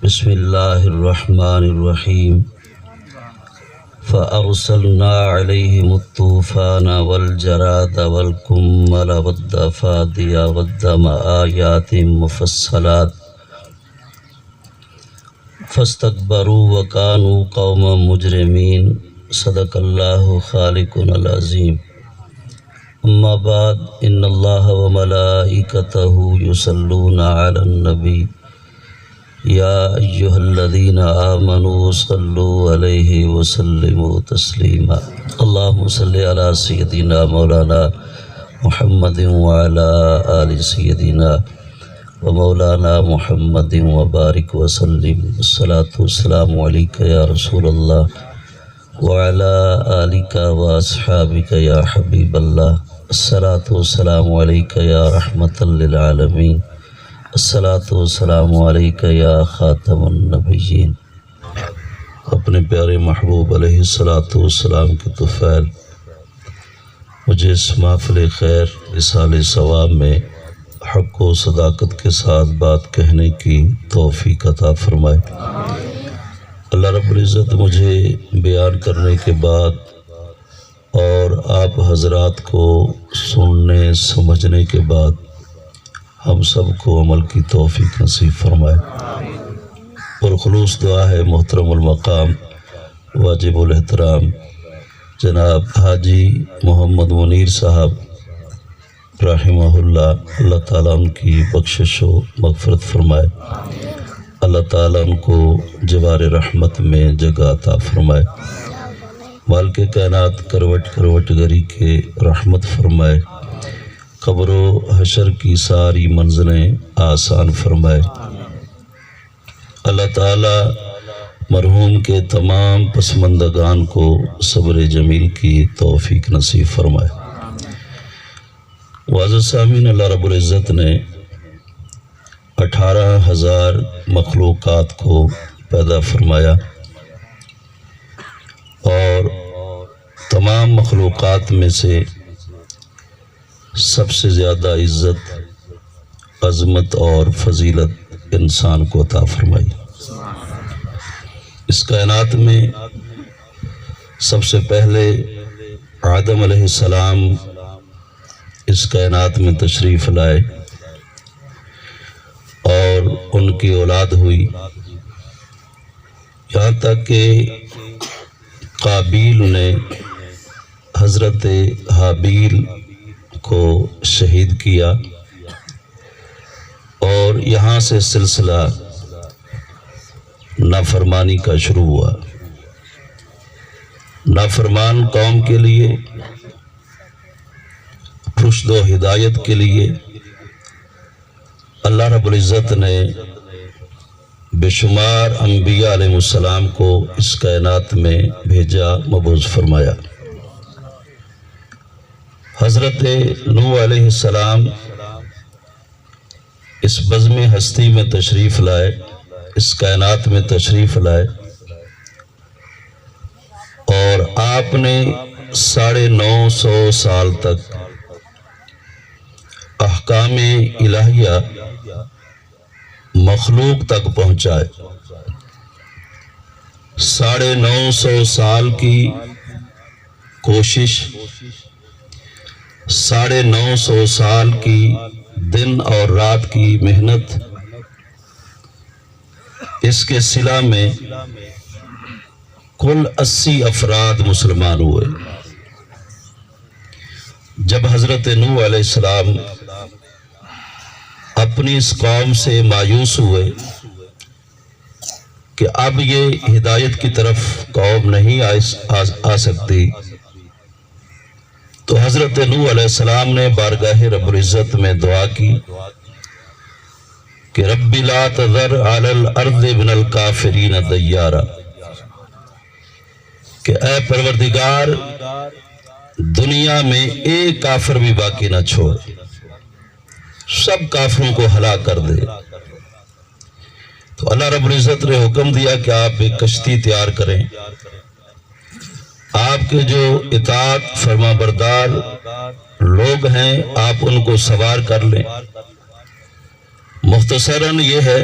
بسم اللہ الرحمن الرحیم فأرسلنا علیہم الطوفان والجراد والقمل والضفادع والدم آیات مفصلات فاستکبروا وکانوا قوما مجرمین صدق اللہ خالقنا العظیم اما بعد ان اللہ وملائکتہ یصلون علی النبی یا ایہا الذین آمنوا صلوا علیہ وسلموا تسلیما اللہم صلی علی سیدنا مولانا محمد وعلی آل سیدنا ومولانا محمد وبارک وسلم الصلاة والسلام علیک یا رسول اللہ وعلی آلک واصحابک یا حبیب اللہ الصلاة والسلام علیک یا رحمۃ للعالمین الصلاۃ والسلام علیک یا خاتم النبیین۔ اپنے پیارے محبوب علیہ الصلاۃ والسلام کے طفیل مجھے اس محفل خیر رسالہ ثواب میں حق و صداقت کے ساتھ بات کہنے کی توفیق عطا فرمائے۔ اللہ رب العزت مجھے بیان کرنے کے بعد اور آپ حضرات کو سننے سمجھنے کے بعد ہم سب کو عمل کی توفیق نصیب فرمائے۔ اور خلوص دعا ہے محترم المقام واجب الاحترام جناب حاجی محمد منیر صاحب رحمہ اللہ، اللہ تعالیٰ ان کی بخشش و مغفرت فرمائے، اللہ تعالیٰ ان کو جوار رحمت میں جگہ عطا فرمائے، مالک کائنات کروٹ کروٹ گری کے رحمت فرمائے، قبر و حشر کی ساری منزلیں آسان فرمائے۔ اللہ تعالیٰ مرحوم کے تمام پسماندگان کو صبر جمیل کی توفیق نصیب فرمائے۔ معزز سامعین، اللہ رب العزت نے 18,000 مخلوقات کو پیدا فرمایا اور تمام مخلوقات میں سے سب سے زیادہ عزت، عظمت اور فضیلت انسان کو عطا فرمائی۔ اس کائنات میں سب سے پہلے آدم علیہ السلام اس کائنات میں تشریف لائے اور ان کی اولاد ہوئی، یہاں تک کہ قابیل نے حضرت حابیل کو شہید کیا اور یہاں سے سلسلہ نافرمانی کا شروع ہوا۔ نافرمان قوم کے لیے، رشد و ہدایت کے لیے اللہ رب العزت نے بے شمار انبیاء علیہ السلام کو اس کائنات میں بھیجا، مبعوث فرمایا۔ حضرت نوح علیہ السلام اس بزم ہستی میں تشریف لائے، اس کائنات میں تشریف لائے اور آپ نے 950 سال تک احکام الہیہ مخلوق تک پہنچائے۔ 950 سال کی کوشش، 950 سال کی دن اور رات کی محنت، اس کے صلہ میں کل 80 افراد مسلمان ہوئے۔ جب حضرت نوح علیہ السلام اپنی اس قوم سے مایوس ہوئے کہ اب یہ ہدایت کی طرف قوم نہیں آ سکتی، تو حضرت نوح علیہ السلام نے بارگاہ رب العزت میں دعا کی کہ رب لا تذر علی الارض من الکافرین دیارا، کہ اے پروردگار دنیا میں ایک کافر بھی باقی نہ چھوڑ، سب کافروں کو ہلاک کر دے۔ تو اللہ رب العزت نے حکم دیا کہ آپ ایک کشتی تیار کریں، آپ کے جو اطاعت فرما بردار لوگ ہیں آپ ان کو سوار کر لیں۔ مختصراً یہ ہے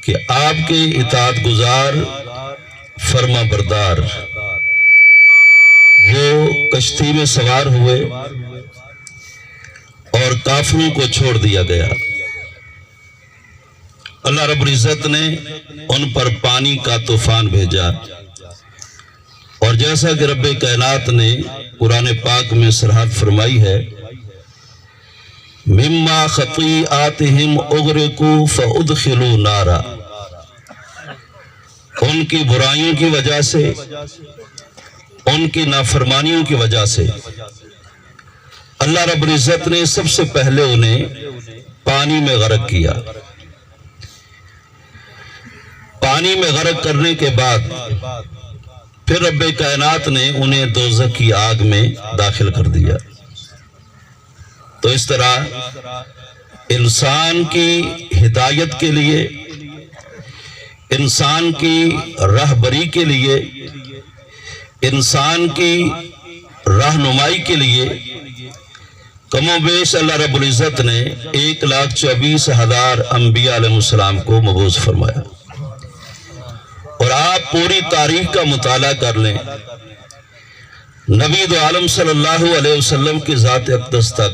کہ آپ کے اطاعت گزار فرما بردار وہ کشتی میں سوار ہوئے اور کافروں کو چھوڑ دیا گیا۔ اللہ رب العزت نے ان پر پانی کا طوفان بھیجا، اور جیسا کہ رب کائنات نے قرآن پاک میں صراحت فرمائی ہے، مما خطیئاتہم اغرقوا فادخلوا نارا، ان کی برائیوں کی وجہ سے، ان کی نافرمانیوں کی وجہ سے اللہ رب العزت نے سب سے پہلے انہیں پانی میں غرق کیا۔ پانی میں غرق کرنے کے بعد پھر رب کائنات نے انہیں دوزخ کی آگ میں داخل کر دیا۔ تو اس طرح انسان کی ہدایت کے لیے، انسان کی راہبری کے لیے، انسان کی رہنمائی کے لیے کم و بیش اللہ رب العزت نے 1,24,000 انبیاء علیہ السلام کو مبعوث فرمایا۔ اور آپ پوری تاریخ کا مطالعہ کر لیں، نبی دو عالم صلی اللہ علیہ وسلم کی ذات اقدس تک،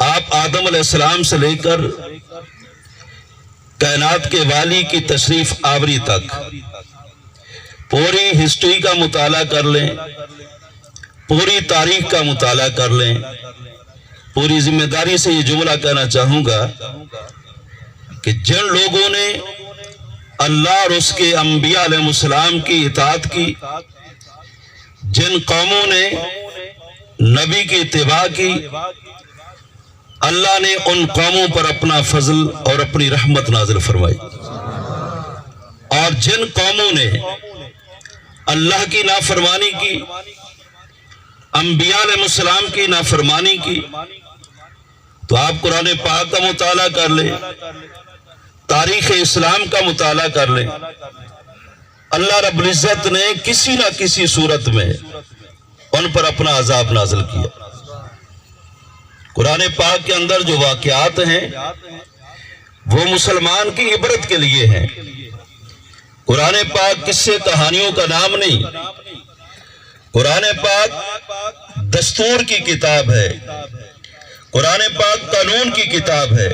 آپ آدم علیہ السلام سے لے کر کائنات کے والی کی تشریف آوری تک پوری ہسٹری کا مطالعہ کر لیں، پوری تاریخ کا مطالعہ کر لیں۔ پوری ذمہ داری سے یہ جملہ کہنا چاہوں گا کہ جن لوگوں نے اللہ اور اس کے انبیاء علیہ السلام کی اطاعت کی، جن قوموں نے نبی کی اتباع کی، اللہ نے ان قوموں پر اپنا فضل اور اپنی رحمت نازل فرمائی، اور جن قوموں نے اللہ کی نافرمانی کی، انبیاء علیہ السلام کی نافرمانی کی، تو آپ قرآن پاک کا مطالعہ کر لیں، تاریخ اسلام کا مطالعہ کر لیں، اللہ رب العزت نے کسی نہ کسی صورت میں ان پر اپنا عذاب نازل کیا۔ قرآن پاک کے اندر جو واقعات ہیں وہ مسلمان کی عبرت کے لیے ہیں۔ قرآن پاک قصے کہانیوں کا نام نہیں، قرآن پاک دستور کی کتاب ہے، قرآن پاک قانون کی کتاب ہے۔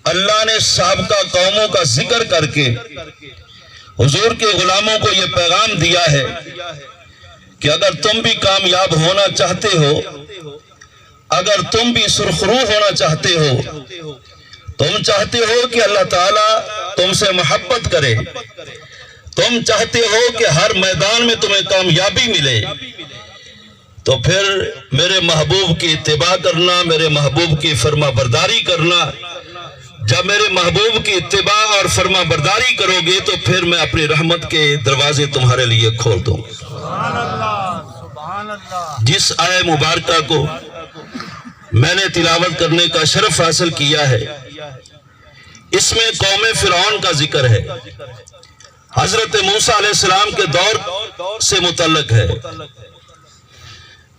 اللہ نے سابقہ قوموں کا ذکر کر کے حضور کے غلاموں کو یہ پیغام دیا ہے کہ اگر تم بھی کامیاب ہونا چاہتے ہو، اگر تم بھی سرخرو ہونا چاہتے ہو، تم چاہتے ہو کہ اللہ تعالیٰ تم سے محبت کرے، تم چاہتے ہو کہ ہر میدان میں تمہیں کامیابی ملے، تو پھر میرے محبوب کی اتباع کرنا، میرے محبوب کی فرما برداری کرنا۔ جب میرے محبوب کی اتباع اور فرما برداری کرو گے تو پھر میں اپنی رحمت کے دروازے تمہارے لیے کھول دوں۔ جس آیہ مبارکہ کو میں نے تلاوت کرنے کا شرف حاصل کیا ہے، اس میں قوم فرعون کا ذکر ہے، حضرت موسیٰ علیہ السلام کے دور سے متعلق ہے۔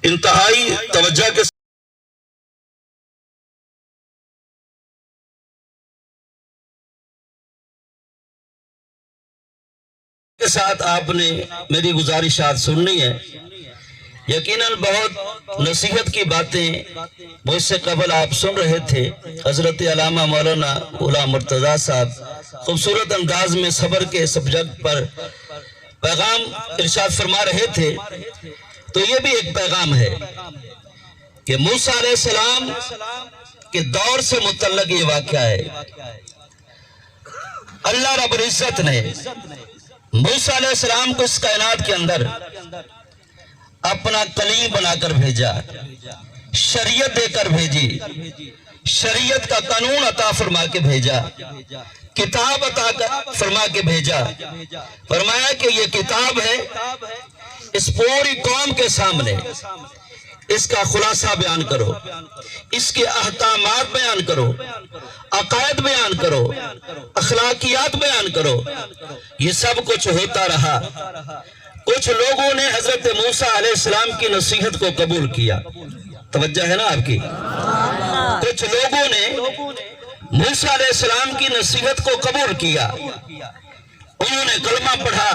انتہائی توجہ کے ساتھ آپ نے میری گزارشات سننی ہے۔ یقیناً بہت نصیحت کی باتیں مجھ سے قبل آپ سن رہے تھے۔ حضرت علامہ مولانا غلام مرتضیٰ صاحب خوبصورت انداز میں صبر کے سبجیکٹ پر پیغام ارشاد فرما رہے تھے، تو یہ بھی ایک پیغام ہے کہ موسیٰ علیہ السلام کے دور سے متعلق یہ واقعہ ہے۔ اللہ رب العزت نے موسیٰ علیہ السلام کو اس کائنات کے اندر اپنا کلیم بنا کر بھیجا، شریعت دے کر بھیجی، شریعت کا قانون عطا فرما کے بھیجا، کتاب عطا فرما کے بھیجا۔ فرمایا کہ یہ کتاب ہے، اس پوری قوم کے سامنے اس کا خلاصہ بیان کرو، اس کے احکامات بیان کرو، عقائد بیان کرو، اخلاقیات بیان کرو۔ یہ سب کچھ ہوتا رہا۔ کچھ لوگوں نے حضرت موسیٰ علیہ السلام کی نصیحت کو قبول کیا، توجہ ہے نا آپ کی؟ کچھ لوگوں نے موسیٰ علیہ السلام کی نصیحت کو قبول کیا، انہوں نے کلمہ پڑھا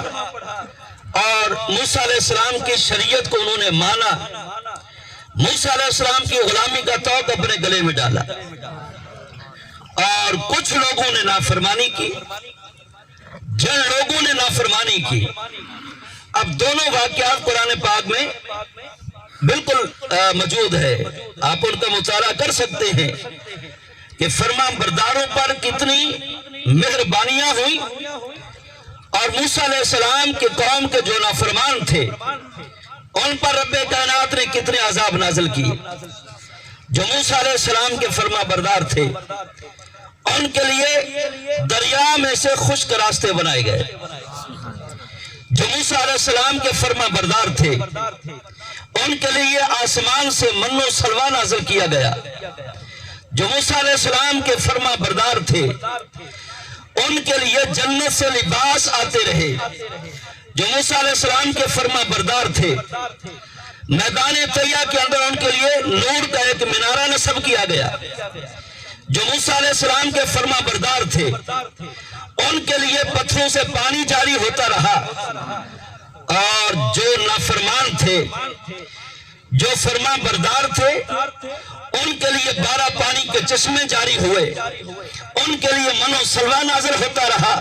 اور موسیٰ علیہ السلام کی شریعت کو انہوں نے مانا، موسیٰ علیہ السلام کی غلامی کا توق اپنے گلے میں ڈالا، اور کچھ لوگوں نے نافرمانی کی۔ جن لوگوں نے نافرمانی کی، اب دونوں واقعات قرآن پاک میں بالکل موجود ہے، آپ ان کا مطالعہ کر سکتے ہیں کہ فرما برداروں پر کتنی مہربانیاں ہوئی، اور موسیٰ علیہ السلام کے قوم کے جو نافرمان تھے ان پر رب کائنات نے کتنے عذاب نازل کیے۔ جو موسیٰ علیہ السلام کے فرما بردار تھے ان کے لیے دریا میں سے خشک راستے بنائے گئے۔ جو موسیٰ علیہ السلام کے فرما بردار تھے ان کے لیے آسمان سے من و سلوہ نازل کیا گیا۔ جو موسیٰ علیہ السلام کے فرما بردار تھے ان کے لیے جنت سے لباس آتے رہے۔ جو موسیٰ علیہ السلام کے فرما بردار تھے میدان طیہ کے اندر ان کے لیے نور کا ایک منارہ نصب کیا گیا۔ جو موسیٰ علیہ السلام کے فرما بردار تھے ان کے لیے پتھروں سے پانی جاری ہوتا رہا، اور جو نافرمان تھے، جو فرما بردار تھے ان کے لیے 12 پانی کے چشمے جاری ہوئے، ان کے لیے من و سلوہ نازل ہوتا رہا،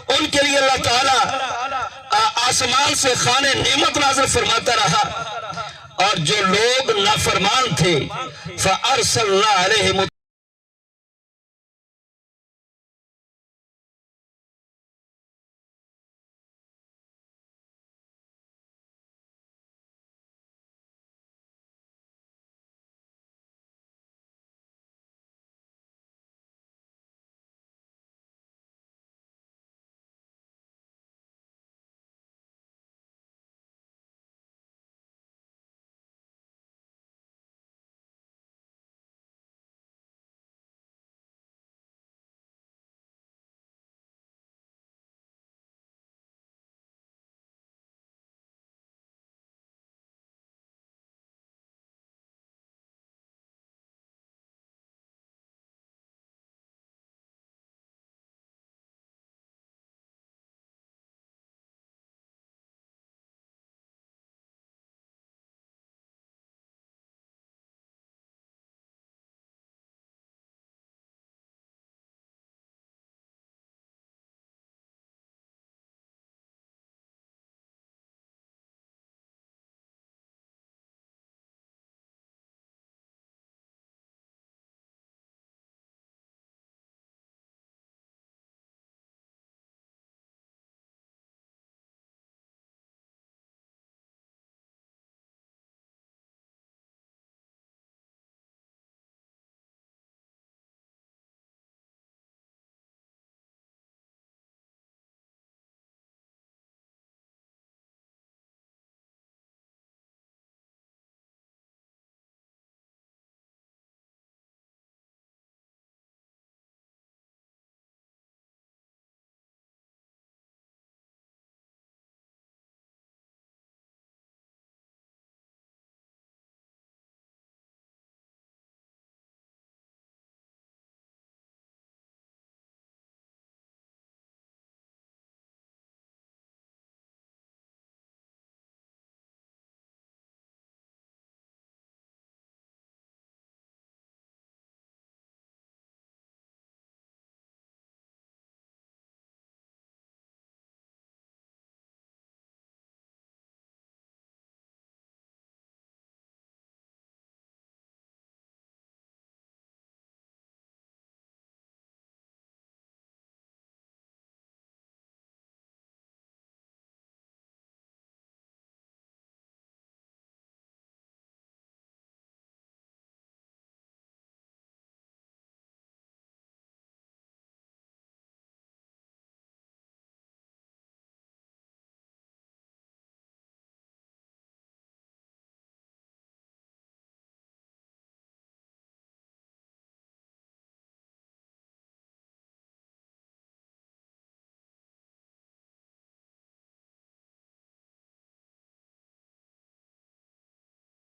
ان کے لیے اللہ تعالیٰ آسمان سے خانے نعمت نازل فرماتا رہا، اور جو لوگ نافرمان تھے فَأَرْسَلْنَا عَلَيْهِمُ